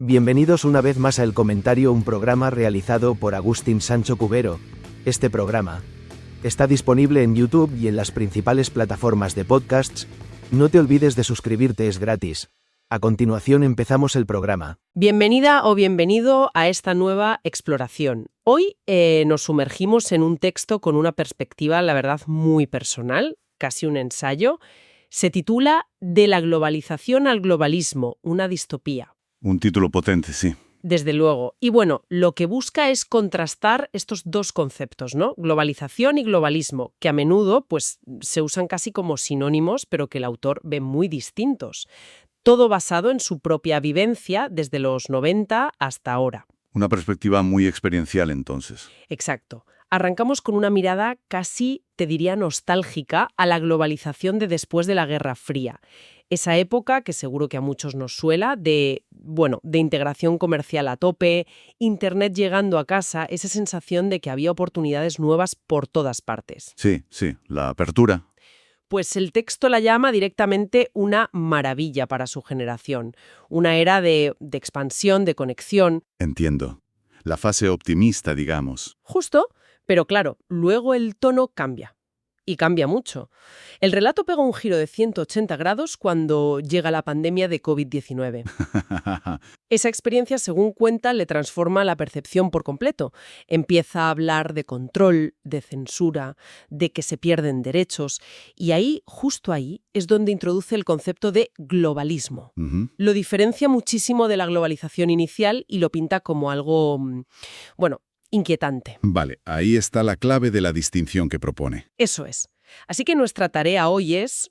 Bienvenidos una vez más a El Comentario, un programa realizado por Agustín Sancho Cubero. Este programa está disponible en YouTube y en las principales plataformas de podcasts. No te olvides de suscribirte, es gratis. A continuación empezamos el programa. Bienvenida o bienvenido a esta nueva exploración. Hoy nos sumergimos en un texto con una perspectiva, la verdad, muy personal, casi un ensayo. Se titula De la globalización al globalismo, una distopía. Un título potente, sí. Desde luego. Y bueno, lo que busca es contrastar estos dos conceptos, ¿no? Globalización y globalismo, que a menudo pues, se usan casi como sinónimos, pero que el autor ve muy distintos. Todo basado en su propia vivencia desde los 90 hasta ahora. Una perspectiva muy experiencial, entonces. Exacto. Arrancamos con una mirada casi, te diría, nostálgica a la globalización de después de la Guerra Fría. Esa época que seguro que a muchos nos suela de integración comercial a tope, Internet llegando a casa, esa sensación de que había oportunidades nuevas por todas partes. Sí, la apertura. Pues el texto la llama directamente una maravilla para su generación, una era de expansión, de conexión. Entiendo. La fase optimista, digamos. Justo, pero claro, luego el tono cambia. Y cambia mucho. El relato pega un giro de 180 grados cuando llega la pandemia de COVID-19. Esa experiencia, según cuenta, le transforma la percepción por completo. Empieza a hablar de control, de censura, de que se pierden derechos. Y ahí, justo ahí, es donde introduce el concepto de globalismo. Lo diferencia muchísimo de la globalización inicial y lo pinta como algo, inquietante. Vale, ahí está la clave de la distinción que propone. Eso es. Así que nuestra tarea hoy es,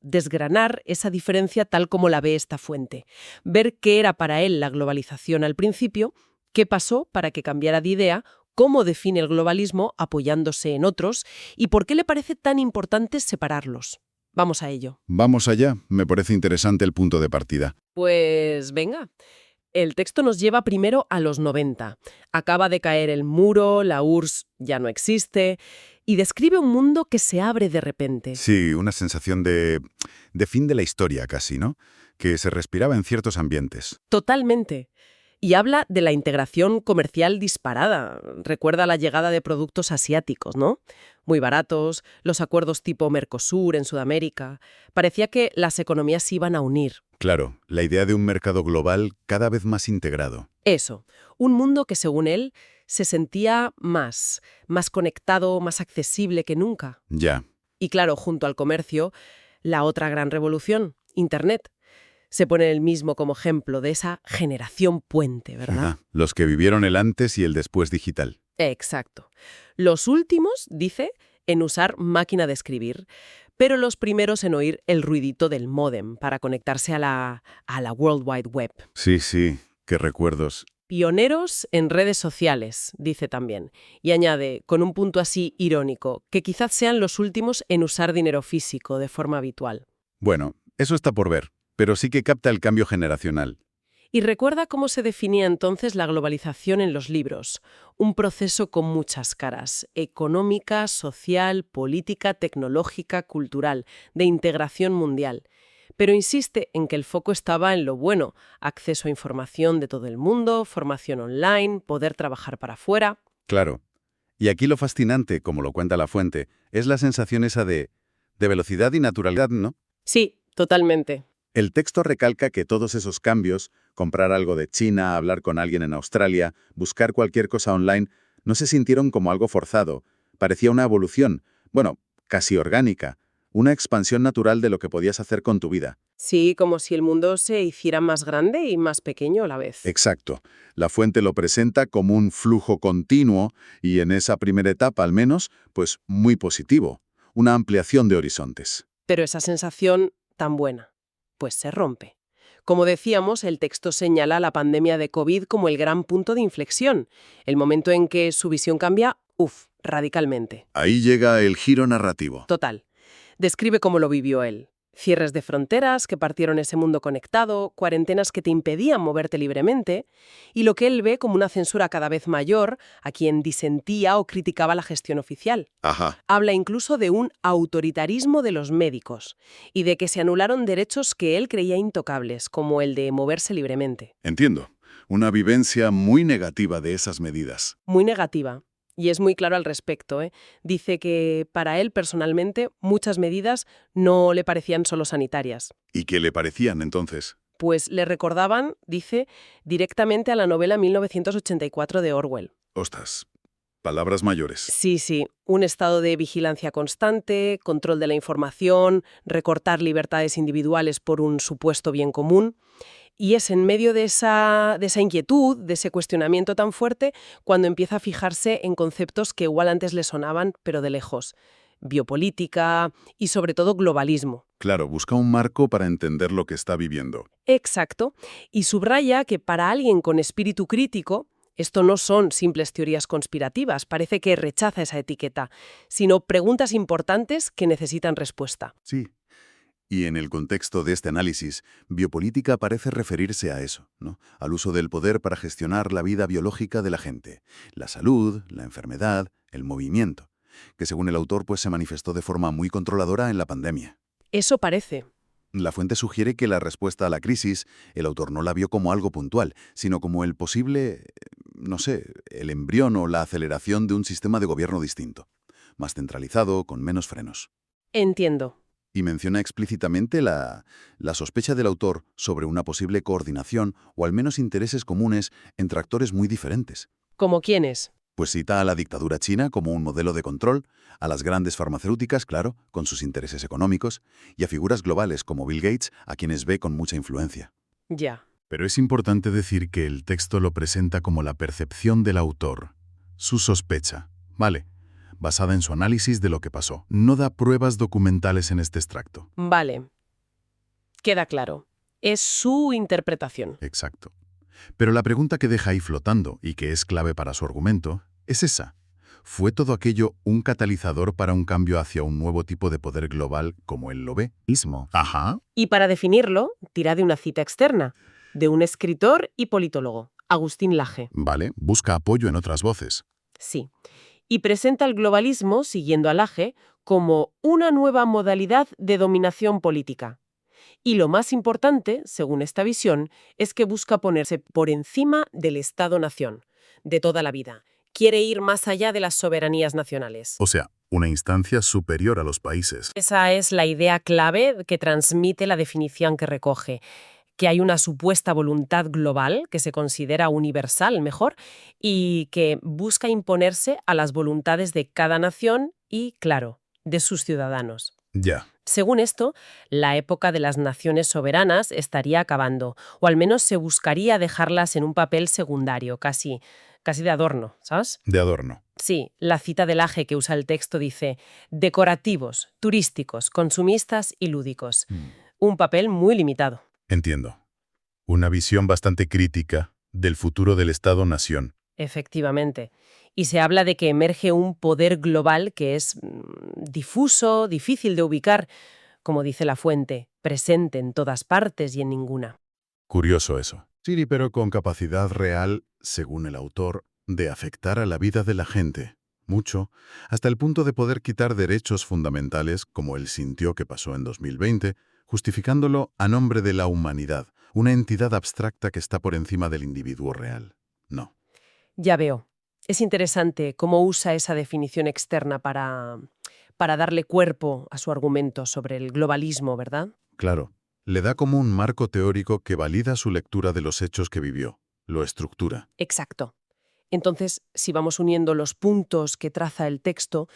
desgranar esa diferencia tal como la ve esta fuente. Ver qué era para él la globalización al principio, qué pasó para que cambiara de idea, cómo define el globalismo apoyándose en otros y por qué le parece tan importante separarlos. Vamos a ello. Vamos allá. Me parece interesante el punto de partida. Pues venga. El texto nos lleva primero a los 90. Acaba de caer el muro, la URSS ya no existe, y describe un mundo que se abre de repente. Sí, una sensación de fin de la historia casi, ¿no? Que se respiraba en ciertos ambientes. Totalmente. Y habla de la integración comercial disparada. Recuerda la llegada de productos asiáticos, ¿no? Muy baratos, los acuerdos tipo Mercosur en Sudamérica. Parecía que las economías se iban a unir. Claro, la idea de un mercado global cada vez más integrado. Eso, un mundo que según él se sentía más conectado, más accesible que nunca. Ya. Y claro, junto al comercio, la otra gran revolución, Internet. Se pone él mismo como ejemplo de esa generación puente, ¿verdad? Ajá. Los que vivieron el antes y el después digital. Exacto. Los últimos, dice, en usar máquina de escribir, pero los primeros en oír el ruidito del módem para conectarse a la World Wide Web. Sí, qué recuerdos. Pioneros en redes sociales, dice también, y añade, con un punto así irónico, que quizás sean los últimos en usar dinero físico de forma habitual. Bueno, eso está por ver, pero sí que capta el cambio generacional. Y recuerda cómo se definía entonces la globalización en los libros, un proceso con muchas caras, económica, social, política, tecnológica, cultural, de integración mundial. Pero insiste en que el foco estaba en lo bueno, acceso a información de todo el mundo, formación online, poder trabajar para afuera. Claro. Y aquí lo fascinante, como lo cuenta la fuente, es la sensación esa de velocidad y naturalidad, ¿no? Sí, totalmente. El texto recalca que todos esos cambios, comprar algo de China, hablar con alguien en Australia, buscar cualquier cosa online, no se sintieron como algo forzado. Parecía una evolución, casi orgánica, una expansión natural de lo que podías hacer con tu vida. Sí, como si el mundo se hiciera más grande y más pequeño a la vez. Exacto. La fuente lo presenta como un flujo continuo y en esa primera etapa al menos, pues muy positivo, una ampliación de horizontes. Pero esa sensación tan buena, pues se rompe. Como decíamos, el texto señala la pandemia de COVID como el gran punto de inflexión, el momento en que su visión cambia, radicalmente. Ahí llega el giro narrativo. Total. Describe cómo lo vivió él. Cierres de fronteras que partieron ese mundo conectado, cuarentenas que te impedían moverte libremente, y lo que él ve como una censura cada vez mayor a quien disentía o criticaba la gestión oficial. Ajá. Habla incluso de un autoritarismo de los médicos y de que se anularon derechos que él creía intocables, como el de moverse libremente. Entiendo. Una vivencia muy negativa de esas medidas. Muy negativa. Y es muy claro al respecto, ¿eh? Dice que para él personalmente muchas medidas no le parecían solo sanitarias. ¿Y qué le parecían entonces? Pues le recordaban, dice, directamente a la novela 1984 de Orwell. Ostras, palabras mayores. Sí, un estado de vigilancia constante, control de la información, recortar libertades individuales por un supuesto bien común. Y es en medio de esa inquietud, de ese cuestionamiento tan fuerte, cuando empieza a fijarse en conceptos que igual antes le sonaban, pero de lejos. Biopolítica y sobre todo globalismo. Claro, busca un marco para entender lo que está viviendo. Exacto. Y subraya que para alguien con espíritu crítico, esto no son simples teorías conspirativas, parece que rechaza esa etiqueta, sino preguntas importantes que necesitan respuesta. Sí. Y en el contexto de este análisis, biopolítica parece referirse a eso, ¿no? Al uso del poder para gestionar la vida biológica de la gente, la salud, la enfermedad, el movimiento, que según el autor pues se manifestó de forma muy controladora en la pandemia. Eso parece. La fuente sugiere que la respuesta a la crisis, el autor no la vio como algo puntual, sino como el posible, no sé, el embrión o la aceleración de un sistema de gobierno distinto, más centralizado, con menos frenos. Entiendo. Y menciona explícitamente la sospecha del autor sobre una posible coordinación o al menos intereses comunes entre actores muy diferentes. ¿Como quiénes? Pues cita a la dictadura china como un modelo de control, a las grandes farmacéuticas, claro, con sus intereses económicos, y a figuras globales como Bill Gates, a quienes ve con mucha influencia. Ya. Pero es importante decir que el texto lo presenta como la percepción del autor, su sospecha, ¿vale? Basada en su análisis de lo que pasó. No da pruebas documentales en este extracto. Vale. Queda claro. Es su interpretación. Exacto. Pero la pregunta que deja ahí flotando, y que es clave para su argumento, es esa. ¿Fue todo aquello un catalizador para un cambio hacia un nuevo tipo de poder global como él lo ve? Ajá. Y para definirlo, tira de una cita externa, de un escritor y politólogo, Agustín Laje. Vale, busca apoyo en otras voces. Sí. Y presenta el globalismo, siguiendo a Laje, como una nueva modalidad de dominación política. Y lo más importante, según esta visión, es que busca ponerse por encima del Estado-nación, de toda la vida. Quiere ir más allá de las soberanías nacionales. O sea, una instancia superior a los países. Esa es la idea clave que transmite la definición que recoge, que hay una supuesta voluntad global que se considera universal, mejor, y que busca imponerse a las voluntades de cada nación y, claro, de sus ciudadanos. Ya. Según esto, la época de las naciones soberanas estaría acabando, o al menos se buscaría dejarlas en un papel secundario, casi de adorno, ¿sabes? De adorno. Sí, la cita de Laje que usa el texto dice decorativos, turísticos, consumistas y lúdicos. Un papel muy limitado. Entiendo. Una visión bastante crítica del futuro del Estado-nación. Efectivamente. Y se habla de que emerge un poder global que es difuso, difícil de ubicar, como dice la fuente, presente en todas partes y en ninguna. Curioso eso. Sí, pero con capacidad real, según el autor, de afectar a la vida de la gente. Mucho, hasta el punto de poder quitar derechos fundamentales, como él sintió que pasó en 2020, justificándolo a nombre de la humanidad, una entidad abstracta que está por encima del individuo real. No. Ya veo. Es interesante cómo usa esa definición externa para darle cuerpo a su argumento sobre el globalismo, ¿verdad? Claro, le da como un marco teórico que valida su lectura de los hechos que vivió, lo estructura. Exacto. Entonces, si vamos uniendo los puntos que traza el texto,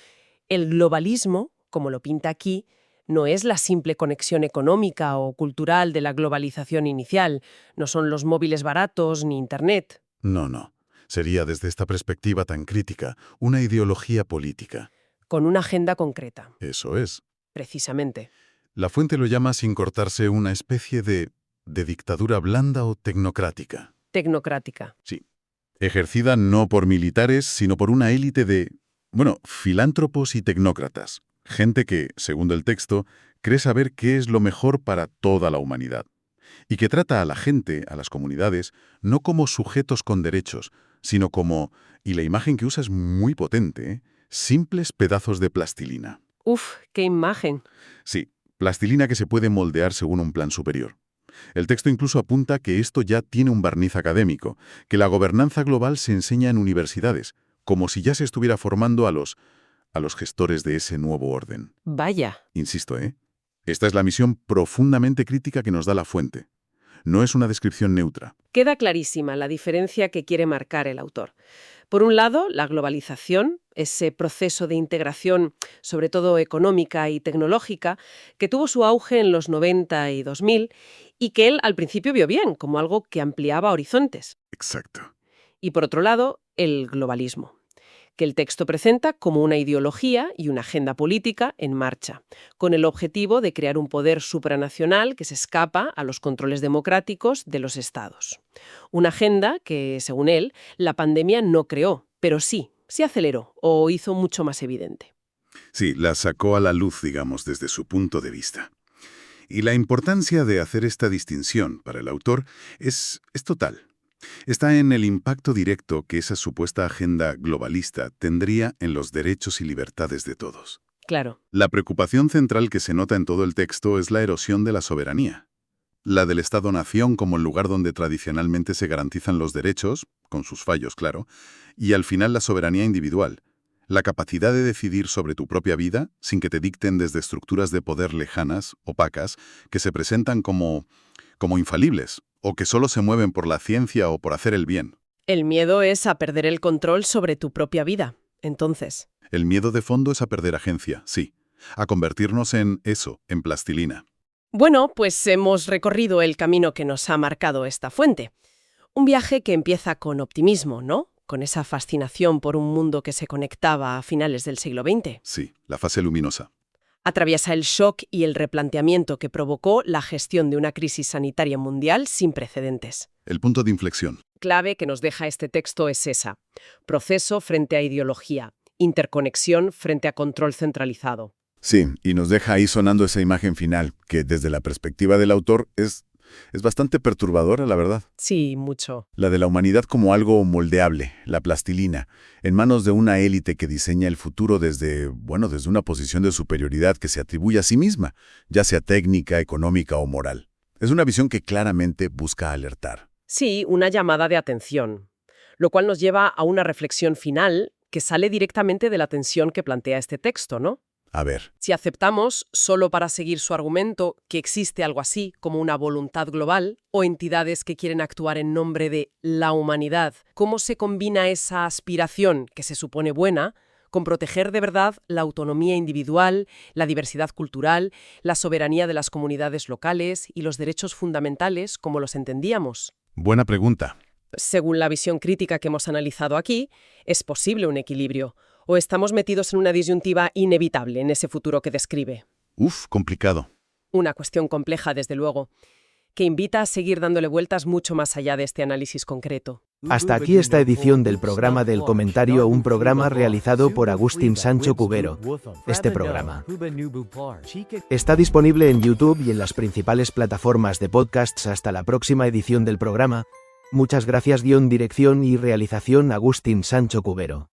el globalismo, como lo pinta aquí, no es la simple conexión económica o cultural de la globalización inicial, no son los móviles baratos ni Internet. No. Sería, desde esta perspectiva tan crítica, una ideología política. Con una agenda concreta. Eso es. Precisamente. La fuente lo llama, sin cortarse, una especie de dictadura blanda o tecnocrática. Tecnocrática. Sí. Ejercida no por militares, sino por una élite de, filántropos y tecnócratas. Gente que, según el texto, cree saber qué es lo mejor para toda la humanidad, y que trata a la gente, a las comunidades, no como sujetos con derechos, sino como, y la imagen que usa es muy potente, simples pedazos de plastilina. Uf, qué imagen. Sí, plastilina que se puede moldear según un plan superior. El texto incluso apunta que esto ya tiene un barniz académico, que la gobernanza global se enseña en universidades, como si ya se estuviera formando a los gestores de ese nuevo orden. Vaya. Insisto, esta es la misión profundamente crítica que nos da la fuente. No es una descripción neutra. Queda clarísima la diferencia que quiere marcar el autor. Por un lado, la globalización, ese proceso de integración, sobre todo económica y tecnológica, que tuvo su auge en los 90 y 2000 y que él al principio vio bien, como algo que ampliaba horizontes. Exacto. Y por otro lado, el globalismo, que el texto presenta como una ideología y una agenda política en marcha, con el objetivo de crear un poder supranacional que se escapa a los controles democráticos de los estados. Una agenda que, según él, la pandemia no creó, pero sí aceleró o hizo mucho más evidente. Sí, la sacó a la luz, digamos, desde su punto de vista. Y la importancia de hacer esta distinción para el autor es total. Está en el impacto directo que esa supuesta agenda globalista tendría en los derechos y libertades de todos. Claro. La preocupación central que se nota en todo el texto es la erosión de la soberanía. La del Estado-nación como el lugar donde tradicionalmente se garantizan los derechos, con sus fallos, claro, y al final la soberanía individual, la capacidad de decidir sobre tu propia vida sin que te dicten desde estructuras de poder lejanas, opacas, que se presentan como infalibles, o que solo se mueven por la ciencia o por hacer el bien. El miedo es a perder el control sobre tu propia vida, entonces. El miedo de fondo es a perder agencia, sí, a convertirnos en eso, en plastilina. Bueno, pues hemos recorrido el camino que nos ha marcado esta fuente. Un viaje que empieza con optimismo, ¿no? Con esa fascinación por un mundo que se conectaba a finales del siglo XX. Sí, la fase luminosa. Atraviesa el shock y el replanteamiento que provocó la gestión de una crisis sanitaria mundial sin precedentes. El punto de inflexión. Clave que nos deja este texto es esa: proceso frente a ideología, interconexión frente a control centralizado. Sí, y nos deja ahí sonando esa imagen final, que desde la perspectiva del autor es bastante perturbadora, la verdad. Sí, mucho. La de la humanidad como algo moldeable, la plastilina, en manos de una élite que diseña el futuro desde una posición de superioridad que se atribuye a sí misma, ya sea técnica, económica o moral. Es una visión que claramente busca alertar. Sí, una llamada de atención, lo cual nos lleva a una reflexión final que sale directamente de la tensión que plantea este texto, ¿no? A ver. Si aceptamos, solo para seguir su argumento, que existe algo así como una voluntad global o entidades que quieren actuar en nombre de la humanidad, ¿cómo se combina esa aspiración, que se supone buena, con proteger de verdad la autonomía individual, la diversidad cultural, la soberanía de las comunidades locales y los derechos fundamentales como los entendíamos? Buena pregunta. Según la visión crítica que hemos analizado aquí, es posible un equilibrio, o estamos metidos en una disyuntiva inevitable en ese futuro que describe. Complicado. Una cuestión compleja, desde luego, que invita a seguir dándole vueltas mucho más allá de este análisis concreto. Hasta aquí esta edición del programa del comentario, un programa realizado por Agustín Sancho Cubero. Este programa está disponible en YouTube y en las principales plataformas de podcasts. Hasta la próxima edición del programa. Muchas gracias. Dirección y realización Agustín Sancho Cubero.